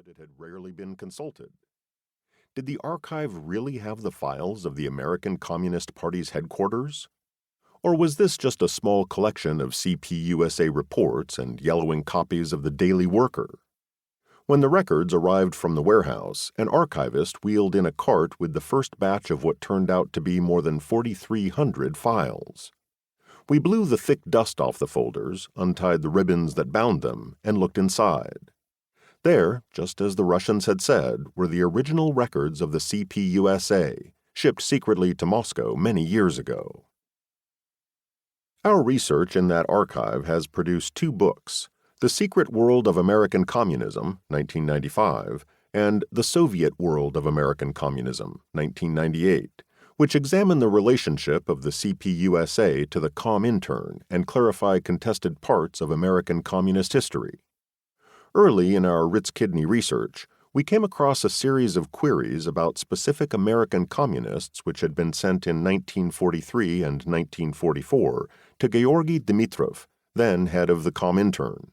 yet it had rarely been consulted. Did the archive really have the files of the American Communist Party's headquarters? Or was this just a small collection of CPUSA reports and yellowing copies of the Daily Worker? When the records arrived from the warehouse, an archivist wheeled in a cart with the first batch of what turned out to be more than 4,300 files. We blew the thick dust off the folders, untied the ribbons that bound them, and looked inside. There, just as the Russians had said, were the original records of the CPUSA, shipped secretly to Moscow many years ago. Our research in that archive has produced 2 books, The Secret World of American Communism, 1995, and The Soviet World of American Communism, 1998, which examine the relationship of the CPUSA to the Comintern and clarify contested parts of American communist history. Early in our Ritz-Kidney research, we came across a series of queries about specific American communists which had been sent in 1943 and 1944 to Georgy Dimitrov, then head of the Comintern.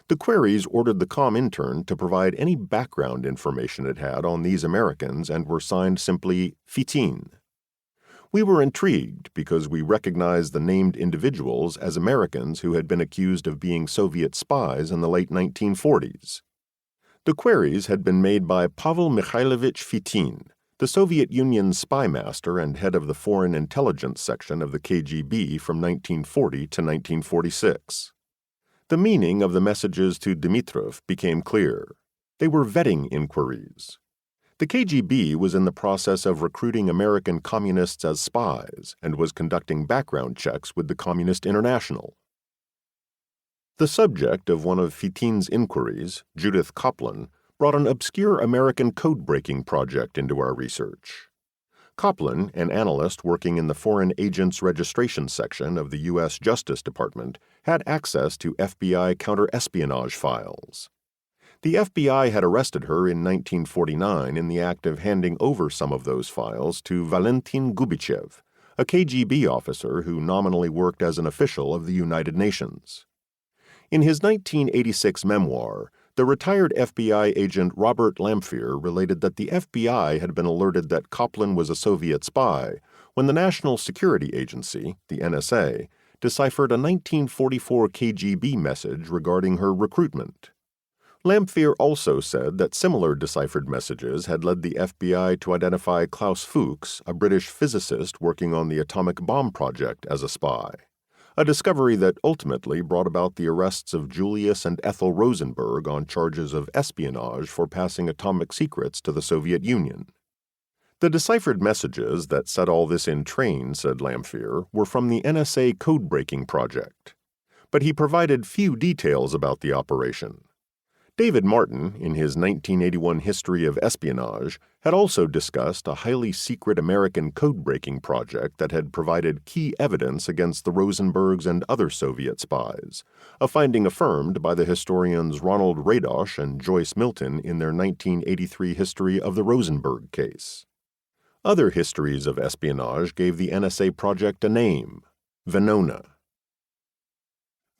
The queries ordered the Comintern to provide any background information it had on these Americans and were signed simply Fitin. We were intrigued because we recognized the named individuals as Americans who had been accused of being Soviet spies in the late 1940s. The queries had been made by Pavel Mikhailovich Fitin, the Soviet Union's spy master and head of the Foreign Intelligence Section of the KGB from 1940 to 1946. The meaning of the messages to Dimitrov became clear. They were vetting inquiries. The KGB was in the process of recruiting American communists as spies and was conducting background checks with the Communist International. The subject of one of Fitin's inquiries, Judith Kaplan, brought an obscure American code-breaking project into our research. Kaplan, an analyst working in the Foreign Agents Registration Section of the U.S. Justice Department, had access to FBI counter-espionage files. The FBI had arrested her in 1949 in the act of handing over some of those files to Valentin Gubichev, a KGB officer who nominally worked as an official of the United Nations. In his 1986 memoir, the retired FBI agent Robert Lamphere related that the FBI had been alerted that Kaplan was a Soviet spy when the National Security Agency, the NSA, deciphered a 1944 KGB message regarding her recruitment. Lamphere also said that similar deciphered messages had led the FBI to identify Klaus Fuchs, a British physicist working on the atomic bomb project, as a spy, a discovery that ultimately brought about the arrests of Julius and Ethel Rosenberg on charges of espionage for passing atomic secrets to the Soviet Union. The deciphered messages that set all this in train, said Lamphere, were from the NSA code-breaking project. But he provided few details about the operation. David Martin, in his 1981 History of Espionage, had also discussed a highly secret American code-breaking project that had provided key evidence against the Rosenbergs and other Soviet spies, a finding affirmed by the historians Ronald Radosh and Joyce Milton in their 1983 History of the Rosenberg case. Other histories of espionage gave the NSA project a name, Venona.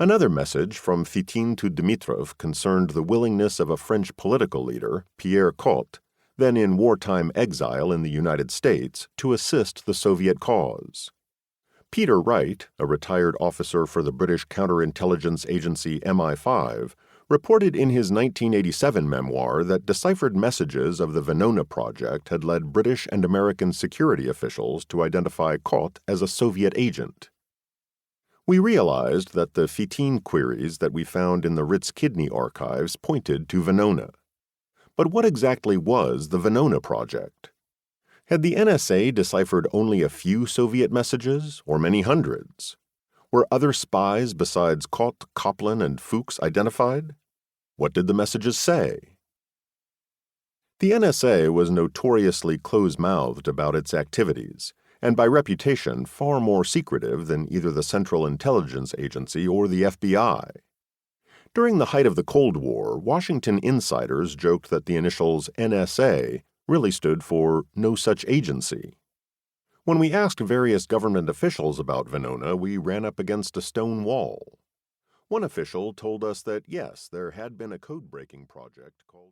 Another message from Fitin to Dimitrov concerned the willingness of a French political leader, Pierre Cotte, then in wartime exile in the United States, to assist the Soviet cause. Peter Wright, a retired officer for the British counterintelligence agency MI5, reported in his 1987 memoir that deciphered messages of the Venona Project had led British and American security officials to identify Cotte as a Soviet agent. We realized that the Fitin queries that we found in the Ritz-Kidney archives pointed to Venona. But what exactly was the Venona Project? Had the NSA deciphered only a few Soviet messages, or many hundreds? Were other spies besides Cotte, Kaplan, and Fuchs identified? What did the messages say? The NSA was notoriously close-mouthed about its activities, and by reputation far more secretive than either the Central Intelligence Agency or the FBI. During the height of the Cold War, Washington insiders joked that the initials NSA really stood for No Such Agency. When we asked various government officials about Venona, we ran up against a stone wall. One official told us that, yes, there had been a code-breaking project called